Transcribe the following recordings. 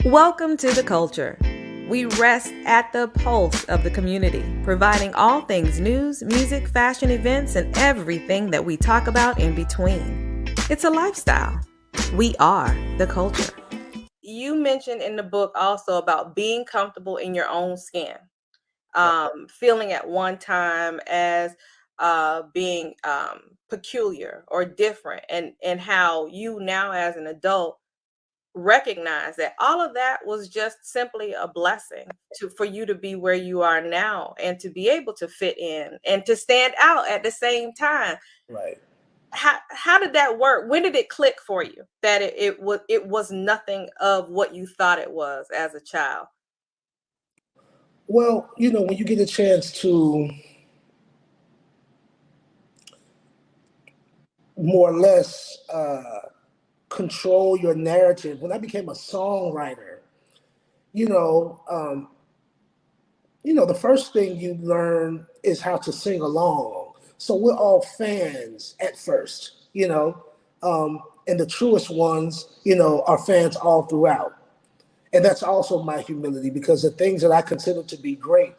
Welcome to the culture. We rest at the pulse of the community, providing all things news, music, fashion, events, and everything that we talk about in between. It's a lifestyle. We are the culture. You mentioned in the book also about being comfortable in your own skin, feeling at one time as being peculiar or different, and how you now as an adult recognize that all of that was just simply a blessing for you to be where you are now and to be able to fit in and to stand out at the same time. Right. How did that work? When did it click for you that it was nothing of what you thought it was as a child? Well, when you get a chance to more or less control your narrative, when I became a songwriter, you know, um, the first thing you learn is how to sing along. So we're all fans at first, and the truest ones, are fans all throughout. And that's also my humility because the things that I consider to be great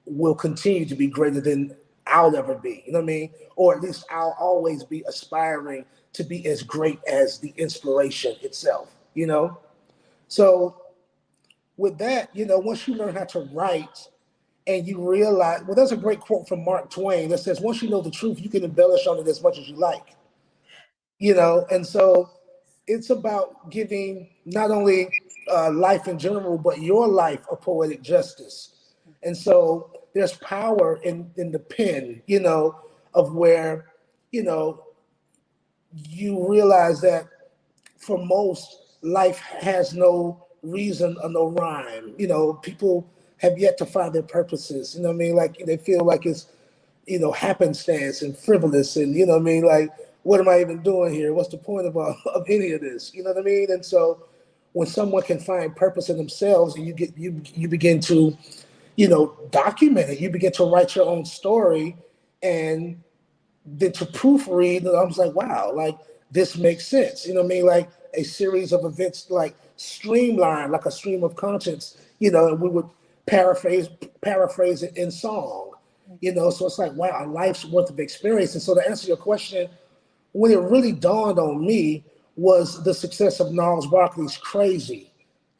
will continue to be greater than I'll ever be. You know what I mean? Or at least I'll always be aspiring to be as great as the inspiration itself. So with that, once you learn how to write and you realize, well, there's a great quote from Mark Twain that says, once you know the truth, you can embellish on it as much as you like. And so it's about giving not only life in general, but your life a poetic justice. And so there's power in the pen, of where, you know, you realize that for most, life has no reason or no rhyme. People have yet to find their purposes. You know what I mean? Like they feel like it's, happenstance and frivolous, and you know what I mean? Like, what am I even doing here? What's the point of any of this? You know what I mean? And so when someone can find purpose in themselves and you begin to, document it, you begin to write your own story, and then to proofread, and I was like, wow, like this makes sense. You know what I mean? Like a series of events, like streamlined, like a stream of conscience. And we would paraphrase it in song. So it's like, wow, a life's worth of experience. And so to answer your question, when it really dawned on me was the success of Gnarls Barkley's Crazy,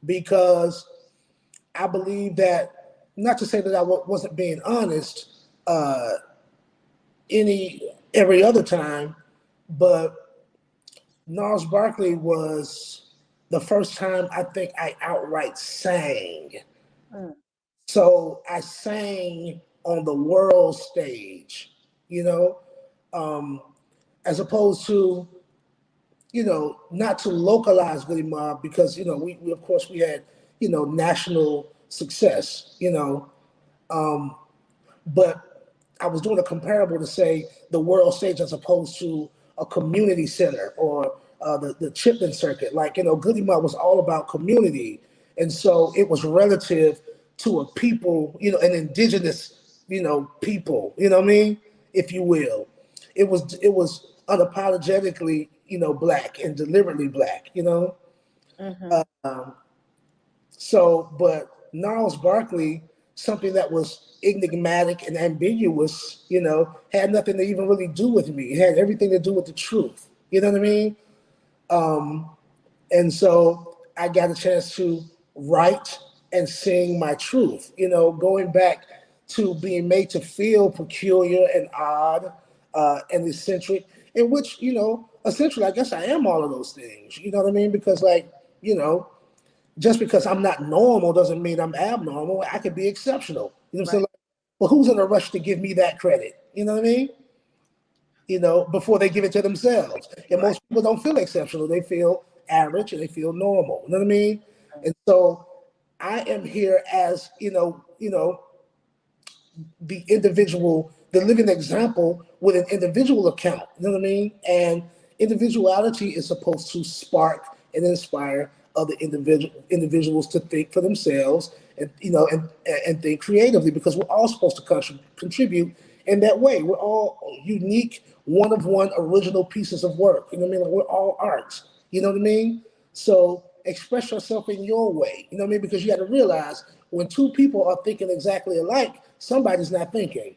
because I believe that, not to say that I wasn't being honest every other time, but Gnarls Barkley was the first time I think I outright sang. Mm. So I sang on the world stage, you know, um, as opposed to, not to localize Goodie Mob, because, we of course we had, national success, but I was doing a comparable to say the world stage as opposed to a community center or the Chitlin circuit. Like, Goodie Mob was all about community. And so it was relative to a people, an indigenous, people, you know what I mean? If you will. It was unapologetically, black and deliberately black. Mm-hmm. But Gnarls Barkley, something that was enigmatic and ambiguous, had nothing to even really do with me. It had everything to do with the truth. You know what I mean? And so I got a chance to write and sing my truth, going back to being made to feel peculiar and odd and eccentric, in which, essentially, I guess I am all of those things. You know what I mean? Because, like, just because I'm not normal doesn't mean I'm abnormal. I could be exceptional. You know what I'm saying? Right. Like, well, who's in a rush to give me that credit? You know what I mean? Before they give it to themselves. And Right. most people don't feel exceptional. They feel average and they feel normal. You know what I mean? And so I am here as, the individual, the living example with an individual account. You know what I mean? And individuality is supposed to spark and inspire other individuals to think for themselves and and think creatively, because we're all supposed to contribute in that way. We're all unique, one of one original pieces of work. You know what I mean? Like, we're all art. You know what I mean? So express yourself in your way. You know what I mean? Because you got to realize when two people are thinking exactly alike, somebody's not thinking.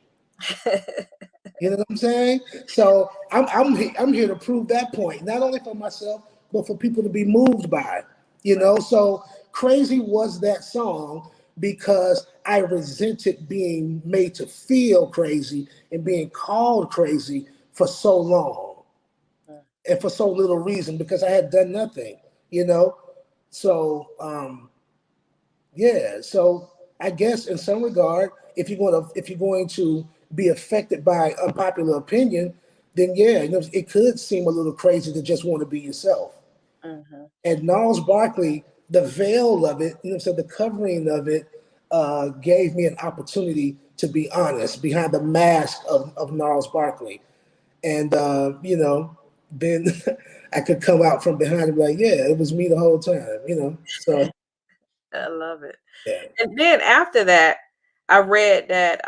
You know what I'm saying? So I'm here to prove that point, not only for myself, but for people to be moved by. You know, so Crazy was that song because I resented being made to feel crazy and being called crazy for so long and for so little reason because I had done nothing, you know? So yeah, so I guess in some regard, if you're going to be affected by unpopular opinion, then yeah, you know, it could seem a little crazy to just want to be yourself. And Gnarls Barkley, the veil of it, you know, so the covering of it, gave me an opportunity to be honest behind the mask of Gnarls Barkley, and you know, then I could come out from behind and be like, yeah, it was me the whole time, you know. So I love it. yeah, And then after that, I read that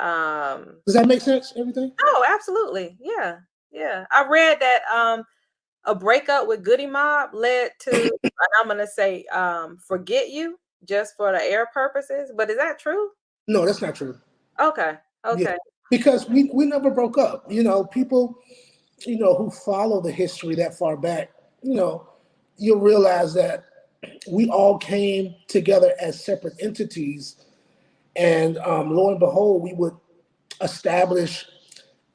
does that make sense? Everything? oh, absolutely. Yeah. Yeah. I read that a breakup with Goodie Mob led to, and I'm gonna say forget you just for the air purposes. But is that true? No, that's not true. Okay. Yeah, Okay. because we never broke up. You know, people, you know, who follow the history that far back, you know, you'll realize that we all came together as separate entities, and lo and behold, we would establish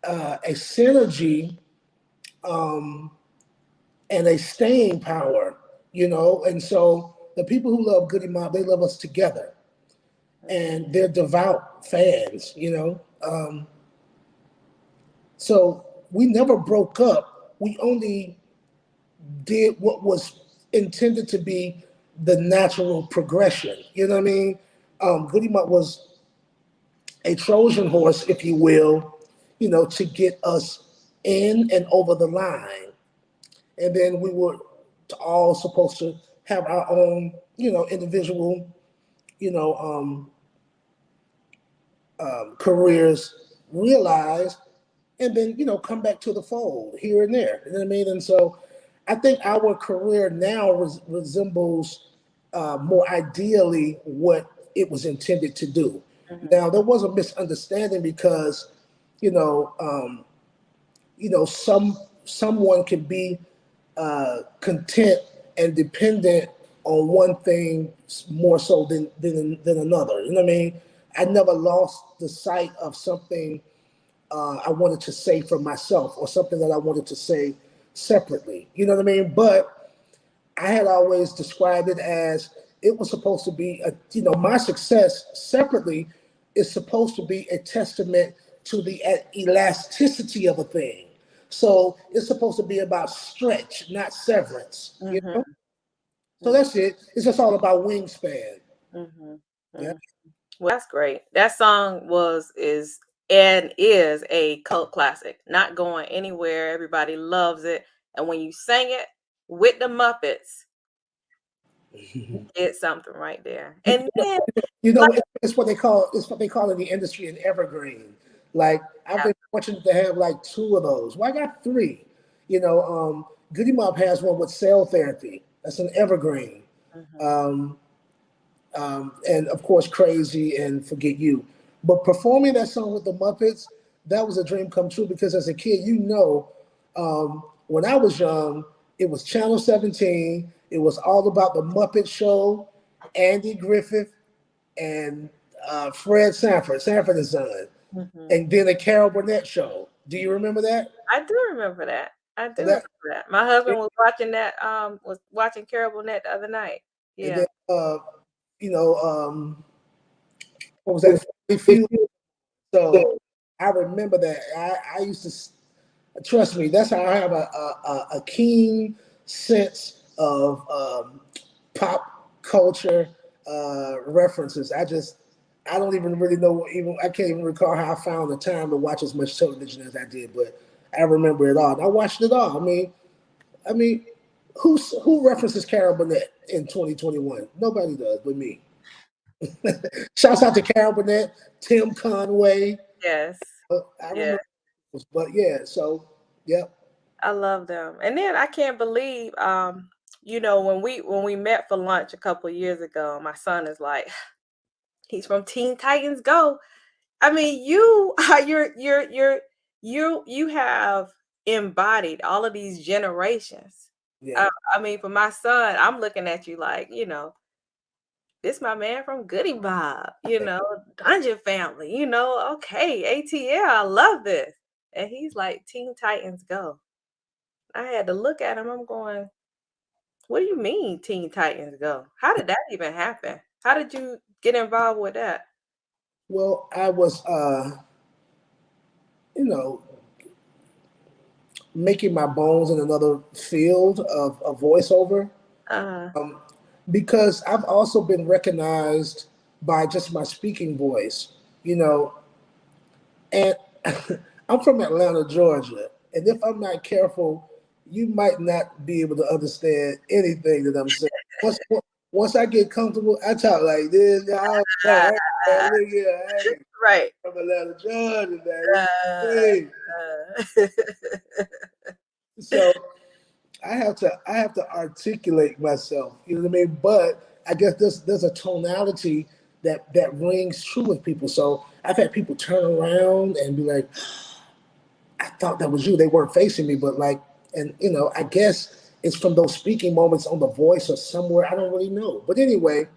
a synergy and a staying power, you know. And so the people who love Goody Mob, they love us together, and they're devout fans, you know. So we never broke up. We only did what was intended to be the natural progression. You know what I mean? Goody Mutt was a Trojan horse, if you will, you know, to get us in and over the line. And then we were all supposed to have our own, you know, individual, you know, careers realized, and then you know come back to the fold here and there. You know what I mean? And so I think our career now resembles more ideally what it was intended to do. Now there was a misunderstanding because you know someone can be content and dependent on one thing more so than another. You know what I mean? I never lost the sight of something I wanted to say for myself or something that I wanted to say separately. You know what I mean? But I had always described it as it was supposed to be you know, my success separately is supposed to be a testament to the elasticity of a thing. So it's supposed to be about stretch, not severance. You know? So that's it. It's just all about wingspan. Yeah. Well, that's great. That song is and is a cult classic. Not going anywhere. Everybody loves it. And when you sang it with the Muppets, it's something right there. And then, You know, like, it's what they call in the industry an evergreen. Like I've been fortunate to have like two of those. Well, I got three. You know, Goody Mob has one with cell therapy. That's an evergreen. Um, and of course, Crazy and Forget You. But performing that song with the Muppets, that was a dream come true because as a kid, you know, when I was young, it was Channel 17. It was all about the Muppet Show, Andy Griffith, and Sanford and Son, and then the Carol Burnett show. Do you remember that? I do remember that. I do That remember that. My husband was watching Carol Burnett the other night. and Yeah. then you know what was that? Family Feud. So I remember that. I used to trust me. That's how I have a keen sense of pop culture references. I don't even really know. Even I can't even recall how I found the time to watch as much television as I did, but I remember it all. And I watched it all. I mean, who references Carol Burnett in 2021? Nobody does, but me. Shouts out to Carol Burnett, Tim Conway. Yes. I Yeah. remember, but yeah. So, yep. I love them. And then I can't believe when we met for lunch a couple of years ago, my son is like, he's from Teen Titans Go. I mean, you are you have embodied all of these generations. Yeah. I mean, for my son, I'm looking at you like, this my man from Goodie Mob, Dungeon Family, okay, ATL, I love this. And he's like, Teen Titans Go. I had to look at him, I'm going, what do you mean Teen Titans Go? How did that even happen? How did you get involved with that? Well, I was, you know, making my bones in another field of voiceover, Uh, um, because I've also been recognized by just my speaking voice, you know, and I'm from Atlanta, Georgia, and if I'm not careful, you might not be able to understand anything that I'm saying. Once I get comfortable, I talk like this. Yeah, uh, hey, right. from Atlanta, Georgia, man. Uh, Hey. So I have to articulate myself. You know what I mean? But I guess there's a tonality that rings true with people. So I've had people turn around and be like, I thought that was you. They weren't facing me, but like, and I guess it's from those speaking moments on the voice or somewhere. I don't really know. But anyway,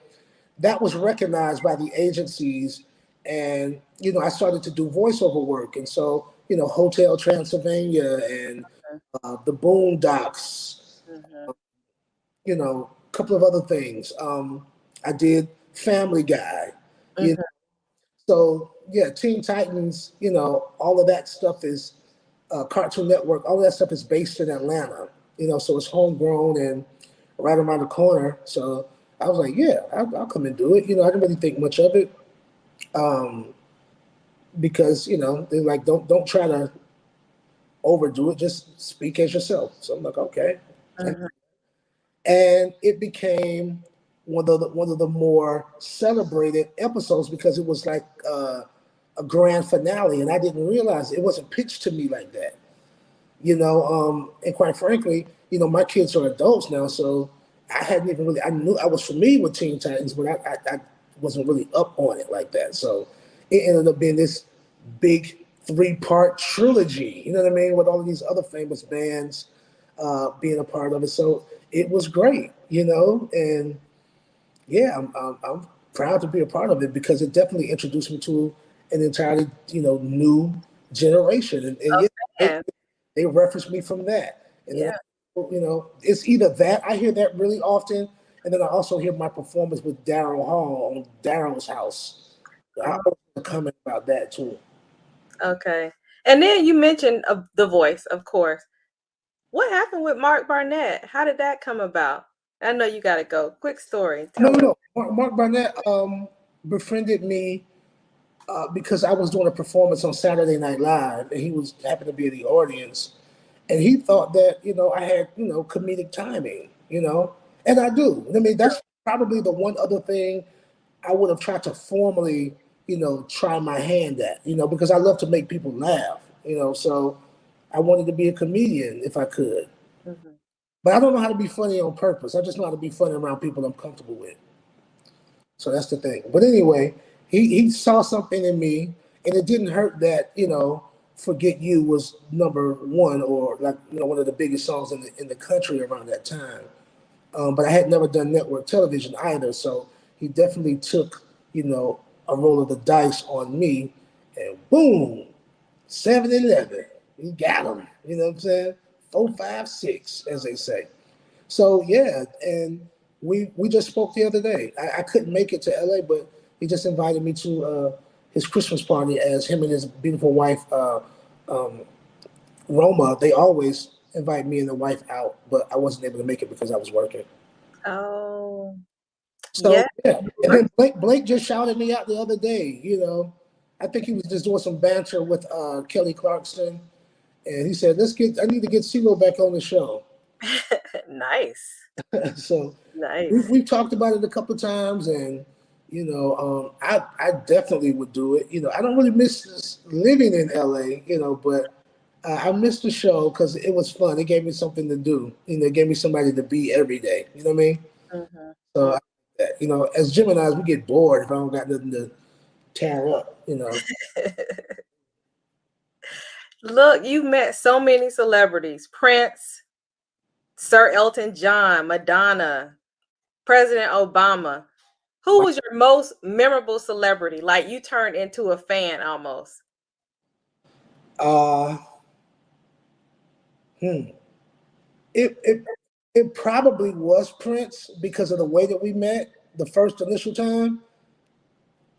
that was recognized by the agencies, and I started to do voiceover work, and so Hotel Transylvania and the Boondocks, mhm, a couple of other things. I did Family Guy, you know, mhm, so yeah, Teen Titans, all of that stuff is Cartoon Network. All of that stuff is based in Atlanta, so it's homegrown and right around the corner. So I was like, yeah, I'll come and do it. I didn't really think much of it, um, because they're like, don't try to overdo it. Just speak as yourself. So I'm like, okay. mhm. And it became one of the more celebrated episodes because it was like a grand finale, and I didn't realize it wasn't pitched to me like that. And quite frankly, my kids are adults now, so I hadn't even really. I knew I was familiar with Teen Titans, but I wasn't really up on it like that. So it ended up being this big three-part trilogy. You know what I mean? With all of these other famous bands being a part of it. So it was great, and yeah, I'm proud to be a part of it because it definitely introduced me to an entirely, new generation. And Oh, yeah, they, man. they reference me from that. And then, Yeah. it's either that, I hear that really often, and then I also hear my performance with Daryl Hall on Daryl's House. I Oh, always have a comment about that too. okay. And then you mentioned The Voice, of course. What happened with Mark Barnett? How did that come about? I know you got to go. Quick story. No, Tell no, us. no. Mark Barnett befriended me because I was doing a performance on Saturday Night Live, and he was happened to be in the audience, and he thought that I had comedic timing, and I do. I mean, that's probably the one other thing I would have tried to formally try my hand at, because I love to make people laugh, so I wanted to be a comedian if I could, Mhm. but I don't know how to be funny on purpose. I just know how to be funny around people I'm comfortable with. So that's the thing. But anyway, he saw something in me, and it didn't hurt that "Forget You" was number one, or like one of the biggest songs in the country around that time. But I had never done network television either, so he definitely took a roll of the dice on me, and boom, 7-11, he got him. You know what I'm saying? 4, 5, 6, as they say. So yeah, and we just spoke the other day. I couldn't make it to LA, but he just invited me to his Christmas party as him and his beautiful wife um, Roma. They always invite me and the wife out, but I wasn't able to make it because I was working. Oh, So yeah. yeah, and then Blake just shouted me out the other day. I think he was just doing some banter with Kelly Clarkson, and he said, I need to get Ceelo back on the show." Nice. So Nice. we've talked about it a couple of times, and I definitely would do it. I don't really miss living in LA, but I missed the show because it was fun. It gave me something to do. It gave me somebody to be every day. You know what I mean? So, as Geminis, we get bored if I don't got nothing to tear up. Look, you met so many celebrities: Prince, Sir Elton John, Madonna, President Obama. Who was your most memorable celebrity? Like you turned into a fan almost. Uh, hmm. It probably was Prince because of the way that we met the first initial time.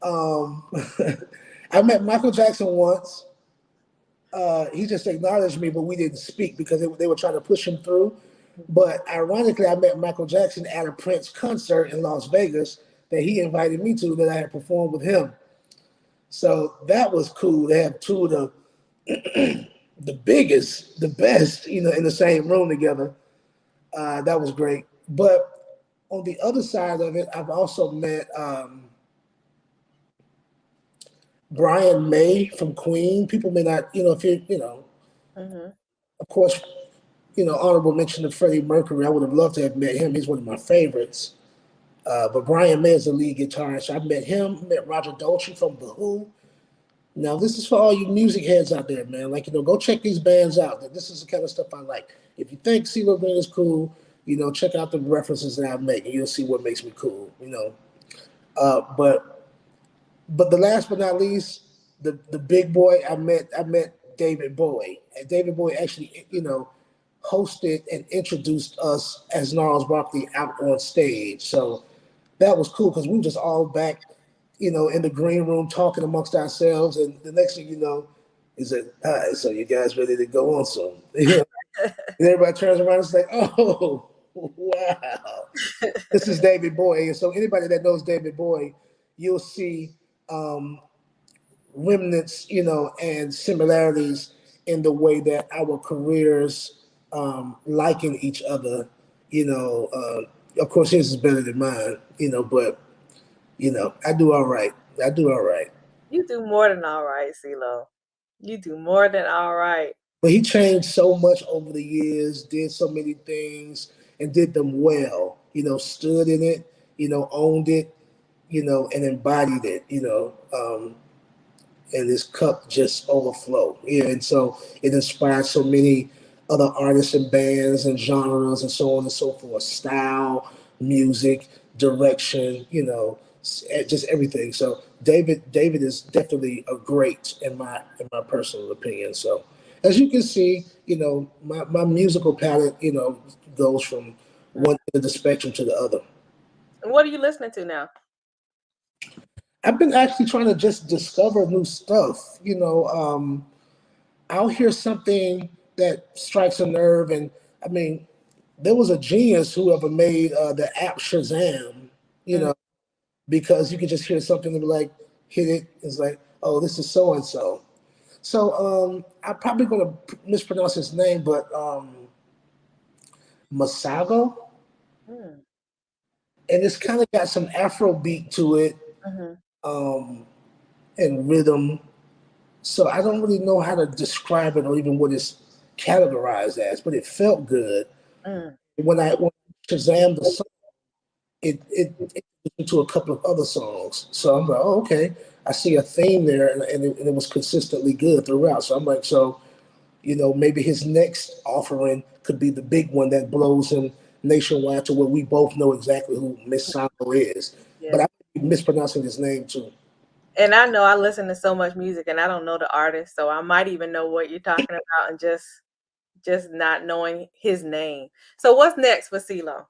Um, I met Michael Jackson once. He just acknowledged me, but we didn't speak because they were trying to push him through. But ironically, I met Michael Jackson at a Prince concert in Las Vegas that he invited me to that I had performed with him. So that was cool to have two of the biggest, the best, in the same room together. That was great. But on the other side of it, I've also met Brian May from Queen. People may not, if of course, honorable mention to Freddie Mercury. I would have loved to have met him. He's one of my favorites. But Brian May is the lead guitarist. I met him, met Roger Daltrey from The Who. Now, this is for all you music heads out there, man. Like, go check these bands out. This is the kind of stuff I like. If you think CeeLo Green is cool, check out the references that I make, and you'll see what makes me cool, But the last but not least, the big boy, I met David Bowie. And David Bowie actually, hosted and introduced us as Gnarls Barkley out on stage. So that was cool because we were just all back, in the green room talking amongst ourselves. And the next thing you know, he said, "All right, so you guys ready to go on soon?" And everybody turns around and is like, "Oh, wow, this is David Bowie." And so anybody that knows David Bowie, you'll see remnants, and similarities in the way that our careers liken each other. Of course, his is better than mine, but I do all right. I do all right. You do more than all right, CeeLo. You do more than all right. But he changed so much over the years, did so many things, and did them well. Stood in it, owned it, and embodied it. And his cup just overflowed. Yeah, and so it inspired so many other artists and bands and genres and so on and so forth. Style, music, direction, just everything. So David is definitely a great in my personal opinion. So as you can see, my musical palette, goes from one end of the spectrum to the other. What are you listening to now? I've been actually trying to just discover new stuff. I'll hear something that strikes a nerve, and I mean, there was a genius whoever made the app Shazam. Because you could just hear something and be like, hit it. It's like, oh, this is so and so. So I'm probably going to mispronounce his name, but Masago, and it's kind of got some Afro beat to it. And rhythm. So I don't really know how to describe it or even what it's categorized as, but it felt good. When I Shazam the song, it into a couple of other songs. So I'm like, oh, okay, I see a theme there, and it was consistently good throughout. So I'm like, so maybe his next offering could be the big one that blows him nationwide to where we both know exactly who Miss Sano is. Yeah. But I'm mispronouncing his name too. And I know I listen to so much music and I don't know the artist, so I might even know what you're talking about and just not knowing his name. So what's next for CeeLo?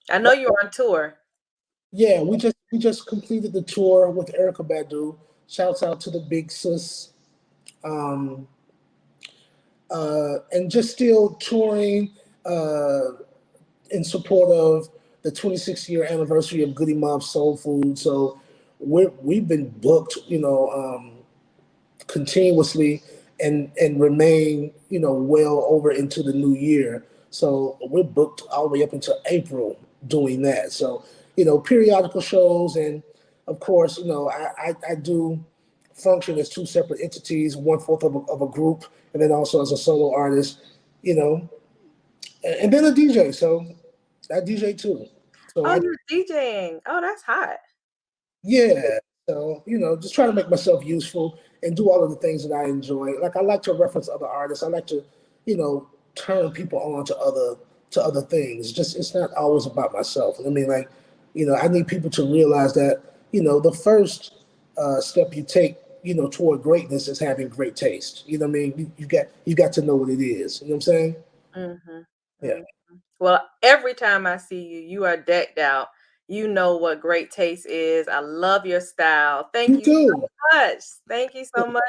I know you're on tour. Yeah, we just completed the tour with Erykah Badu. Shouts out to the big sis. And just still touring in support of the 26th-year anniversary of Goodie Mob Soul Food. So we've been booked, continuously and remain, well over into the new year. So we're booked all the way up until April doing that. So, periodical shows, and of course, I do function as two separate entities, one fourth of a group, and then also as a solo artist, you know, and then a DJ. So I DJ too. So Oh, you're DJing. Oh, that's hot. yeah. So, just trying to make myself useful and do all of the things that I enjoy. Like I like to reference other artists. I like to, turn people on to other things. Just it's not always about myself. I mean, like, I need people to realize that, the first step you take, toward greatness is having great taste. You know what I mean? You got to know what it is. You know what I'm saying? Mm-hmm. Yeah. Well, every time I see you, you are decked out. You know what great taste is. I love your style. Thank You you so too. much. Thank you so much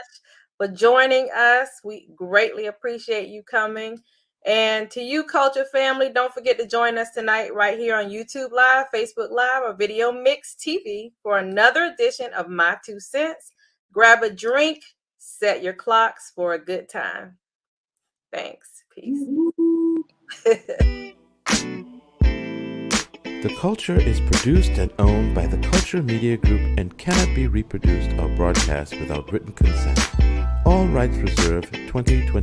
for joining us. We greatly appreciate you coming. And to you, Culture family, don't forget to join us tonight right here on YouTube Live, Facebook Live, or Video Mix TV for another edition of My Two Cents. Grab a drink, set your clocks for a good time. Thanks. Peace. The Culture is produced and owned by the Culture Media Group and cannot be reproduced or broadcast without written consent. All rights reserved 2021.